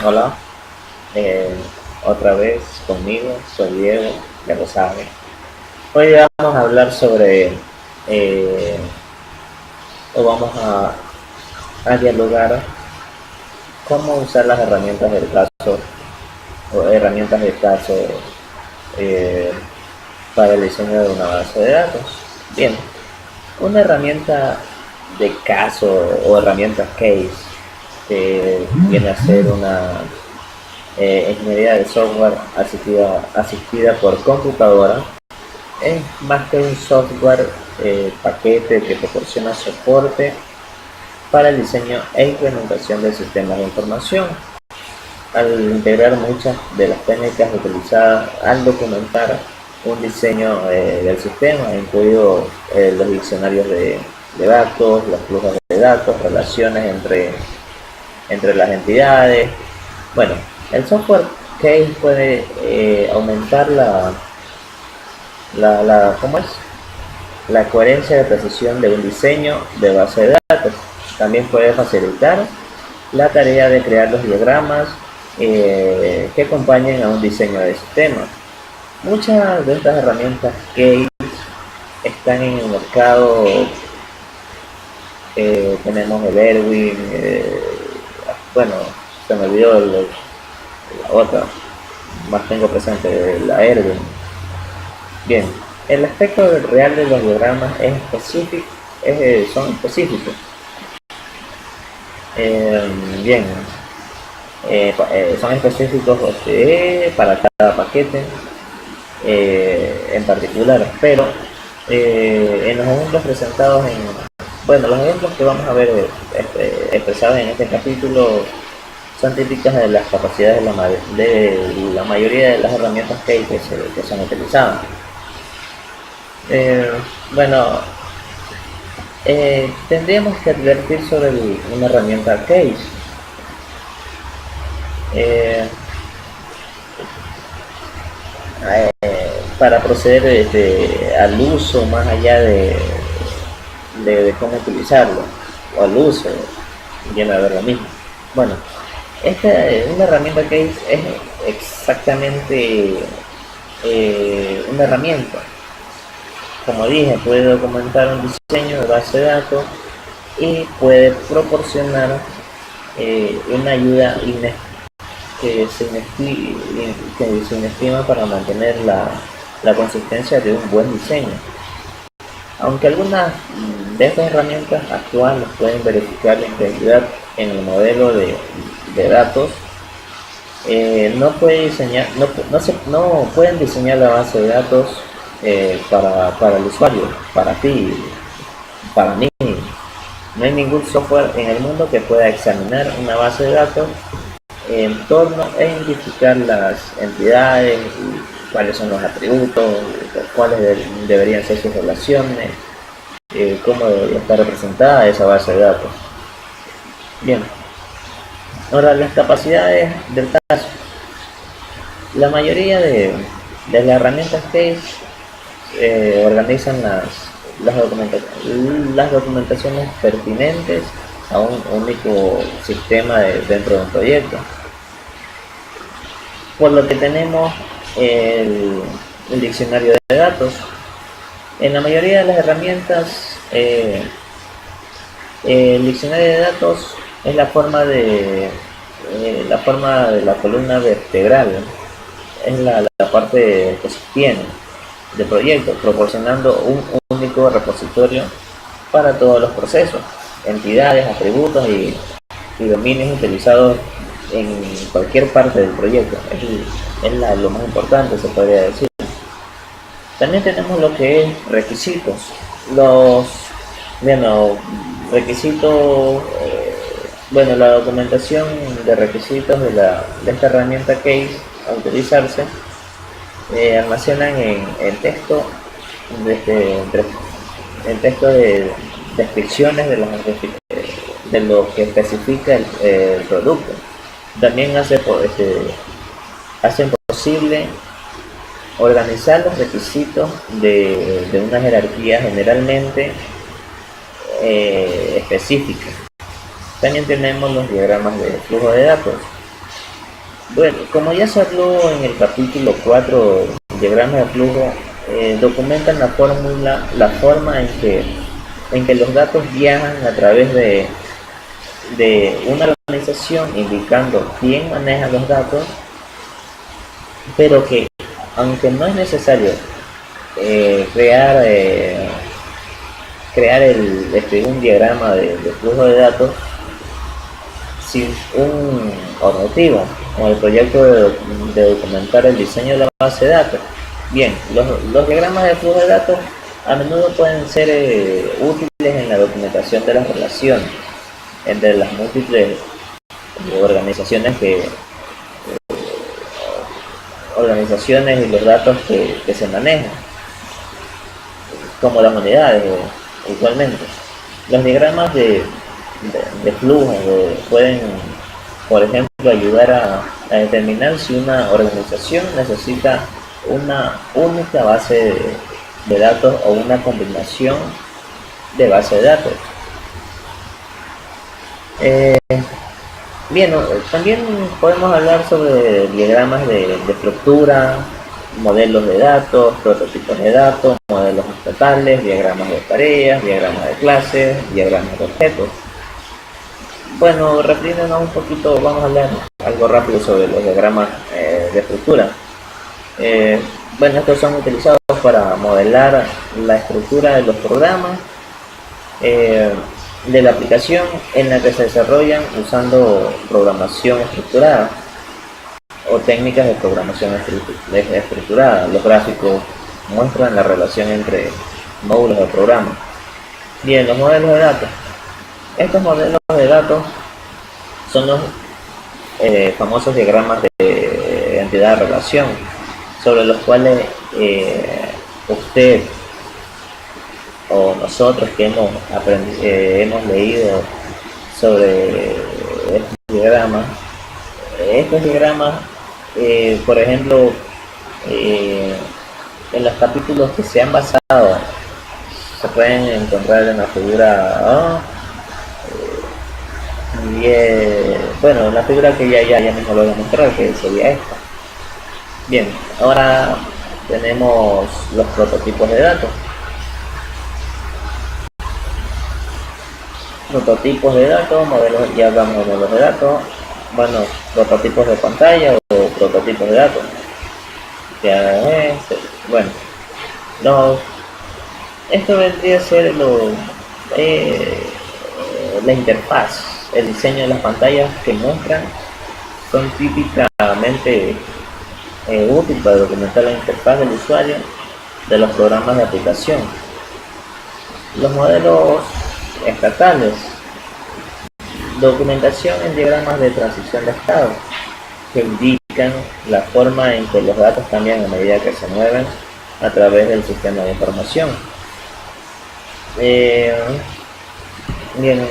Hola, eh, otra vez conmigo, soy Diego, ya lo saben. Hoy vamos a hablar sobre, eh, o vamos a dialogar cómo usar las herramientas del caso, o herramientas del caso eh, para el diseño de una base de datos. Bien, una herramienta de caso o herramienta case que viene a ser una ingeniería de software asistida por computadora es más que un software paquete que proporciona soporte para el diseño e implementación de sistemas de información. Al integrar muchas de las técnicas utilizadas al documentar un diseño del sistema, incluido los diccionarios de datos, los flujos de datos, relaciones entre las entidades. Bueno, el software case puede aumentar ¿cómo es? La coherencia de precisión de un diseño de base de datos. También puede facilitar la tarea de crear los diagramas que acompañen a un diseño de sistema. Muchas de estas herramientas case están en el mercado. Tenemos el Erwin, bueno, se me olvidó la otra, más tengo presente la Erwin. Bien, el aspecto real de los diagramas es específico, son específicos. Eh, bien, son específicos para cada paquete en particular, pero en los ejemplos presentados bueno, los ejemplos que vamos a ver expresados en este capítulo son típicas de las capacidades de la mayoría de las herramientas que son utilizadas. Eh, bueno, tendríamos que advertir sobre una herramienta case. Eh, para proceder al uso más allá de cómo utilizarlo o al uso viene a ver lo mismo. Bueno, una herramienta case es exactamente una herramienta. Como dije, puede documentar un diseño de base de datos y puede proporcionar una ayuda que se inestima para mantener la consistencia de un buen diseño. Aunque algunas de estas herramientas actuales pueden verificar la integridad en el modelo de datos, no pueden diseñar la base de datos para el usuario, para ti, para mí. No hay ningún software en el mundo que pueda examinar una base de datos en torno e identificar las entidades, cuáles son los atributos, cuáles deberían ser sus relaciones, cómo debería estar representada esa base de datos. Bien, ahora las capacidades del caso. La mayoría de las herramientas case organizan las documentaciones pertinentes a un único sistema dentro de un proyecto. Por lo que tenemos el diccionario de datos. En la mayoría de las herramientas, el diccionario de datos es la forma de la columna vertebral, es la parte que sostiene del proyecto, proporcionando un único repositorio para todos los procesos, entidades, atributos y dominios utilizados en cualquier parte del proyecto. Es lo más importante, se podría decir. También tenemos lo que es requisitos. Los requisitos, la documentación de requisitos de esta herramienta case a utilizarse almacenan en texto el texto de descripciones de lo que especifica el producto. También hacen posible organizar los requisitos de una jerarquía generalmente específica. También tenemos los diagramas de flujo de datos. Bueno, como ya se habló en el capítulo 4, diagramas de flujo, documentan la forma en que los datos viajan a través de una organización, indicando quién maneja los datos, pero que aunque no es necesario eh, crear, eh, escribir un diagrama de flujo de datos sin un objetivo, como el proyecto de documentar el diseño de la base de datos. Bien, los diagramas de flujo de datos a menudo pueden ser útiles en la documentación de las relaciones entre las múltiples organizaciones organizaciones y los datos que se manejan, como las unidades igualmente. Los diagramas de flujo pueden, por ejemplo, ayudar a determinar si una organización necesita una única base de datos o una combinación de base de datos. Bien, también podemos hablar sobre diagramas de estructura, modelos de datos, prototipos de datos, modelos estatales, diagramas de tareas, diagramas de clases, diagramas de objetos. Bueno, refiriéndonos un poquito, vamos a hablar algo rápido sobre los diagramas de estructura. Bueno, estos son utilizados para modelar la estructura de los programas de la aplicación en la que se desarrollan usando programación estructurada o técnicas de programación estructurada. Los gráficos muestran la relación entre módulos de programa. Bien, los modelos de datos. Estos modelos de datos son los famosos diagramas de entidad de relación, sobre los cuales usted o nosotros que hemos leído sobre estos diagramas, por ejemplo, en los capítulos que se han basado, se pueden encontrar en la figura A, bueno, la figura que ya mismo lo voy a mostrar, que sería esta. Bien, ahora tenemos los prototipos de datos. Prototipos de datos, modelos, ya hablamos de modelos de datos, bueno, prototipos de pantalla o prototipos de datos. Ya es, bueno, esto vendría a ser la interfaz, el diseño de las pantallas que muestran, son típicamente útiles para documentar la interfaz del usuario de los programas de aplicación. Los modelos estatales, documentación en diagramas de transición de estado que indican la forma en que los datos cambian a medida que se mueven a través del sistema de información. Bien,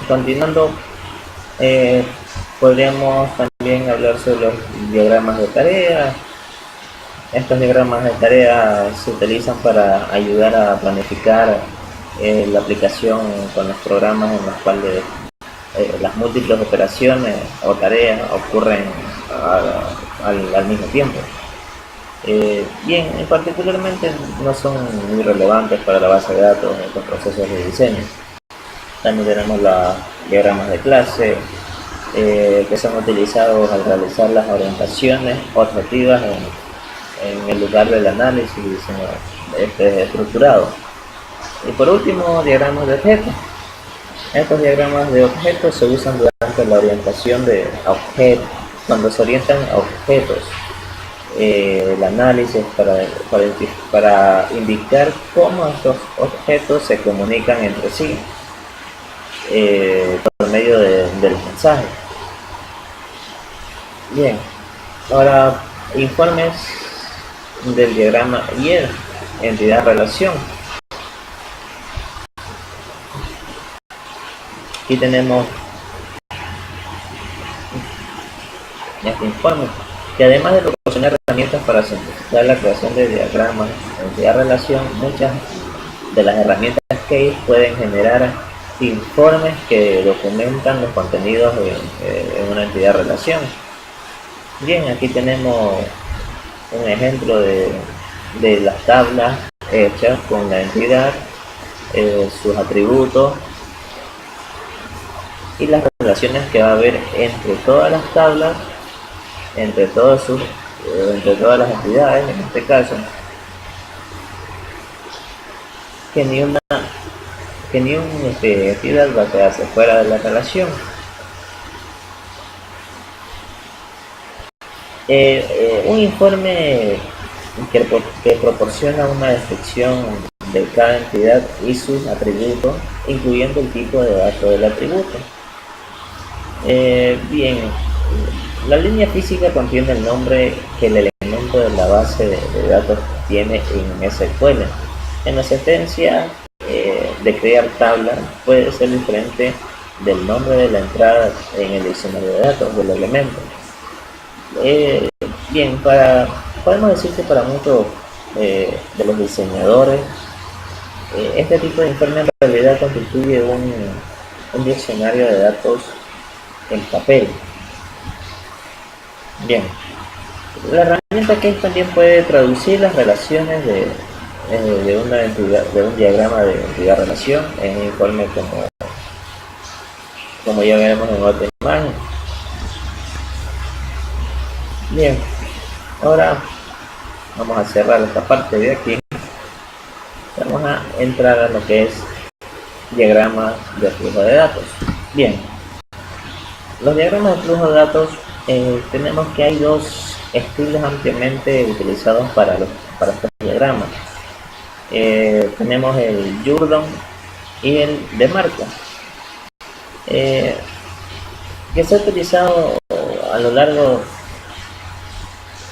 continuando, podríamos también hablar sobre los diagramas de tarea. Estos diagramas de tarea se utilizan para ayudar a planificar la aplicación con los programas en los cuales las múltiples operaciones o tareas ocurren al mismo tiempo. Bien, particularmente no son muy relevantes para la base de datos en estos procesos de diseño. También tenemos los diagramas de clase que son utilizados al realizar las orientaciones objetivas en el lugar del análisis y diseño estructurado. Y por último, diagramas de objetos. Estos diagramas de objetos se usan durante la orientación de objetos, cuando se orientan a objetos, el análisis para indicar cómo estos objetos se comunican entre sí por medio del mensaje. Bien, ahora informes del diagrama y entidad relación. Aquí tenemos este informe, que además de proporcionar herramientas para simplificar la creación de diagramas de entidad relación, muchas de las herramientas que pueden generar informes que documentan los contenidos en una entidad relación. Bien, aquí tenemos un ejemplo de las tablas hechas con la entidad, sus atributos y las relaciones que va a haber entre todas las tablas, entre entre todas las entidades, en este caso, que ni una entidad va a quedarse fuera de la relación. Un informe que proporciona una descripción de cada entidad y sus atributos, incluyendo el tipo de datos del atributo. Bien, la línea física contiene el nombre que el elemento de la base de datos tiene en SQL. En la sentencia de crear tabla puede ser diferente del nombre de la entrada en el diccionario de datos del elemento. Bien, podemos decir que para muchos de los diseñadores, este tipo de informe en realidad constituye un diccionario de datos en papel. Bien, la herramienta que también puede traducir las relaciones de una entidad, de un diagrama de entidad-relación en un informe como ya veremos en otra imagen. Bien, ahora vamos a cerrar esta parte de aquí. Vamos a entrar a lo que es diagrama de flujo de datos. Bien, los diagramas de flujo de datos, tenemos que hay dos estilos ampliamente utilizados para estos diagramas. Tenemos el Jordan y el de Markov, que se ha utilizado a lo largo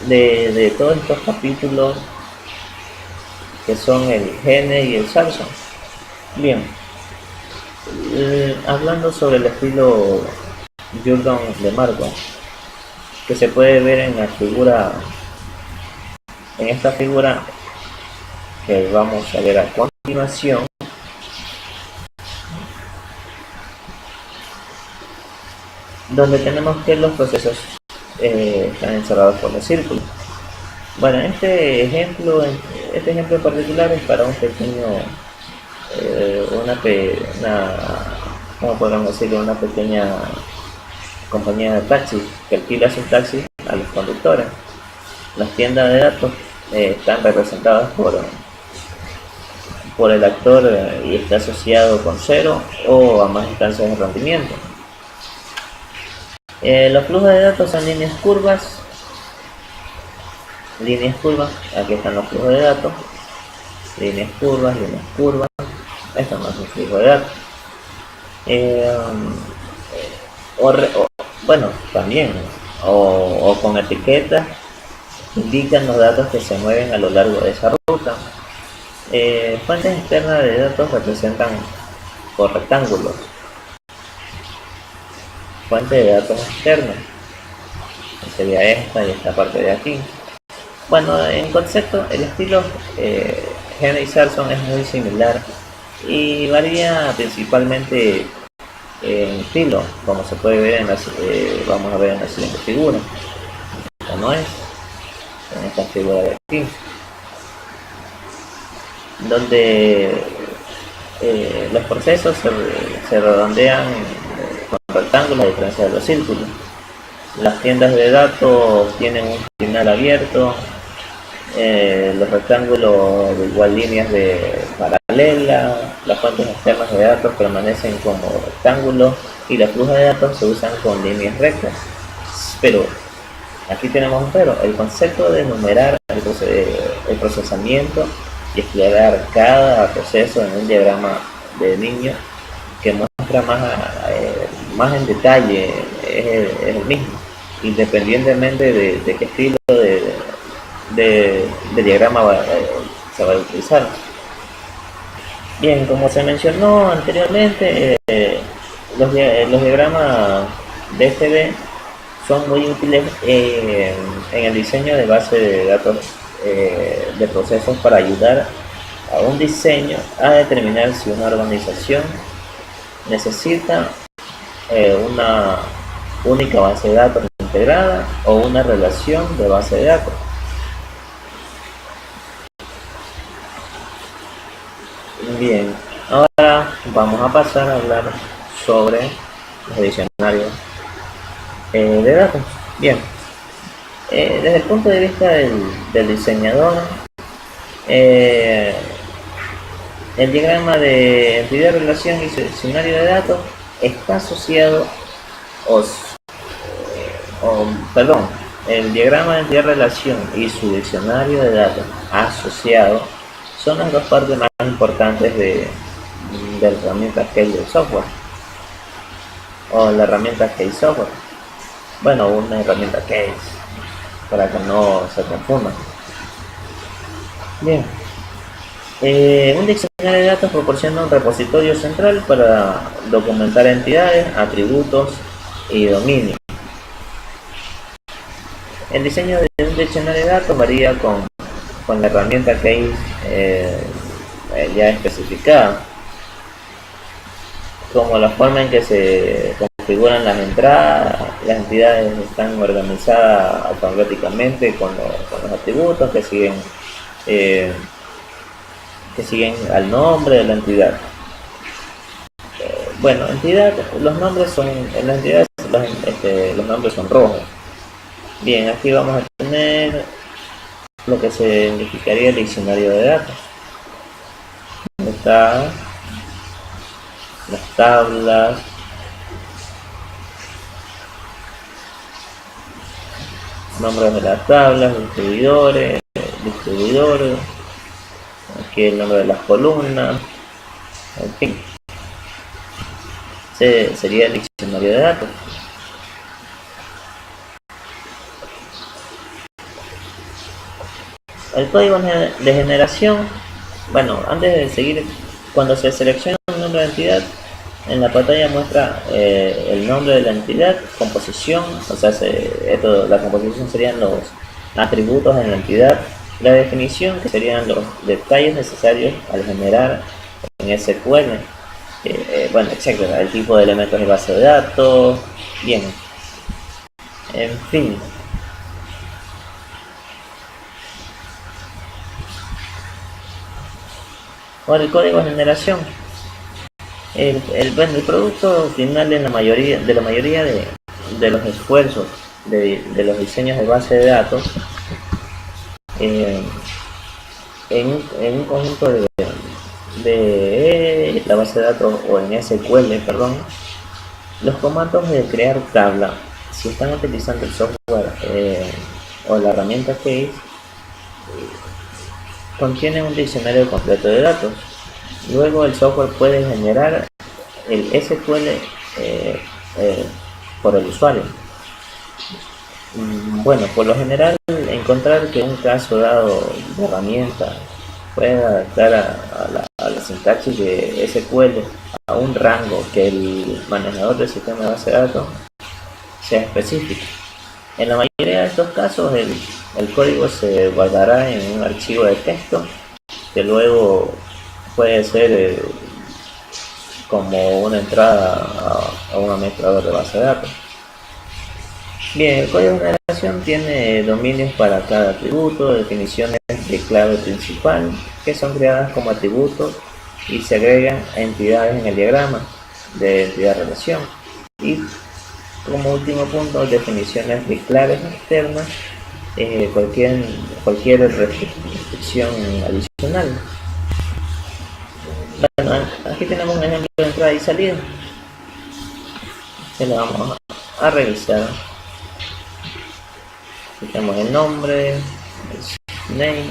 de todos estos capítulos, que son el Gene y el Sarson. Bien, hablando sobre el estilo Jordan de Markov, que se puede ver en la figura, en esta figura que vamos a ver a continuación, donde tenemos que los procesos están encerrados por los círculos. Bueno, este ejemplo en particular es para un pequeño, ¿cómo podemos decirlo? Una pequeña compañía de taxi que alquila su taxi a los conductores. Las tiendas de datos están representadas por el actor y está asociado con 0 o a más instancias de rendimiento. Los flujos de datos son líneas curvas, aquí están los flujos de datos, líneas curvas, esto no es un flujo de datos. Bueno, también, o con etiquetas indican los datos que se mueven a lo largo de esa ruta. Fuentes externas de datos representan por rectángulos. Fuente de datos externos, sería esta y esta parte de aquí. Bueno, en concepto, el estilo Gene y Sarson es muy similar y varía principalmente en estilo, como se puede ver vamos a ver en la siguiente figura. Esta no es, en esta figura de aquí, donde los procesos se redondean con rectángulos a diferencia de los círculos. Las tiendas de datos tienen un final abierto, los rectángulos de igual líneas de paralela, las fuentes externas de datos permanecen como rectángulos y las flujos de datos se usan con líneas rectas. Pero aquí tenemos un pero: el concepto de enumerar el procesamiento y explorar cada proceso en un diagrama de niño que muestra más en detalle es el mismo, independientemente de qué estilo de diagrama se va a utilizar. Bien, como se mencionó anteriormente, los diagramas DFD son muy útiles en el diseño de base de datos de procesos para ayudar a un diseño a determinar si una organización necesita una única base de datos integrada o una relación de base de datos. Bien, ahora vamos a pasar a hablar sobre los diccionarios de datos. Bien, desde el punto de vista del diseñador, el diagrama de entidad, relación y su diccionario de datos está asociado perdón, el diagrama de entidad, relación y su diccionario de datos asociado son las dos partes más importantes de la herramienta Case del software o la herramienta Case Software. Bueno, una herramienta Case para que no se confundan. Bien, un diccionario de datos proporciona un repositorio central para documentar entidades, atributos y dominios. El diseño de un diccionario de datos varía con la herramienta Case ya especificada, como la forma en que se configuran las entradas. Las entidades están organizadas alfabéticamente con los atributos que siguen al nombre de la entidad. Bueno, entidad, los nombres son, en las entidades los nombres son rojos. Bien, aquí vamos a tener lo que se significaría el diccionario de datos. Está las tablas, nombres de las tablas, distribuidores, aquí el nombre de las columnas, en fin, ese sería el diccionario de datos. El código de generación, bueno, antes de seguir, cuando se selecciona un nombre de entidad, en la pantalla muestra el nombre de la entidad, composición, o sea, la composición serían los atributos en la entidad, la definición, que serían los detalles necesarios al generar en SQL, bueno, etcétera, el tipo de elementos de base de datos, bien, en fin. Ahora el código de generación. El producto final de la mayoría de los esfuerzos de los diseños de base de datos en un conjunto de la base de datos o en SQL, perdón, los comandos de crear tabla, si están utilizando el software o la herramienta Case, contienen un diccionario completo de datos. Luego el software puede generar el SQL por el usuario. Bueno, por lo general, encontrar que un caso dado de herramienta puede adaptar a la sintaxis de SQL a un rango que el manejador del sistema de base de datos sea específico. En la mayoría de estos casos, el código se guardará en un archivo de texto que luego puede ser como una entrada a un administrador de base de datos. Bien, el código de generación tiene dominios para cada atributo, definiciones de clave principal que son creadas como atributos y se agregan a entidades en el diagrama de entidad-relación. Y como último punto, definiciones de claves externas, cualquier restricción adicional. Bueno, aquí tenemos un ejemplo de entrada y salida que lo vamos a revisar. Aquí tenemos el nombre, el name.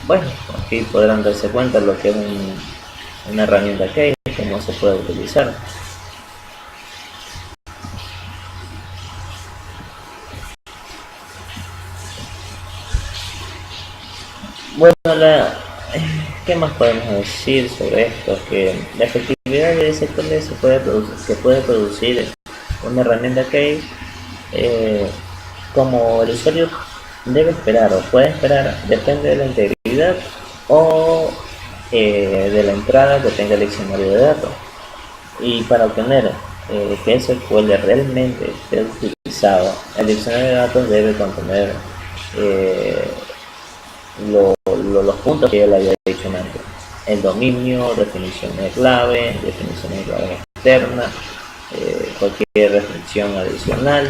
Bueno, aquí podrán darse cuenta lo que es una herramienta Case, cómo se puede utilizar. Bueno, ¿qué más podemos decir sobre esto? Que la efectividad de SQL se puede producir una herramienta Case, como el usuario debe esperar o puede esperar, depende de la integridad o de la entrada que tenga el diccionario de datos. Y para obtener que el SQL realmente esté utilizado, el diccionario de datos debe contener eh, los puntos que yo le había dicho antes. El dominio, definición de clave, definición de clave externa, cualquier restricción adicional.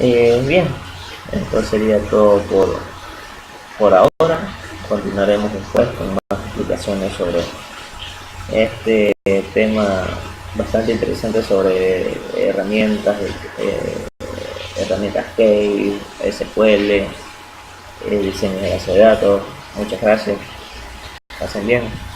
Bien, esto sería todo por ahora. Continuaremos después con más explicaciones sobre este tema bastante interesante sobre herramientas, herramientas Cave, SQL, diseño de base de datos. Muchas gracias. Pasen bien.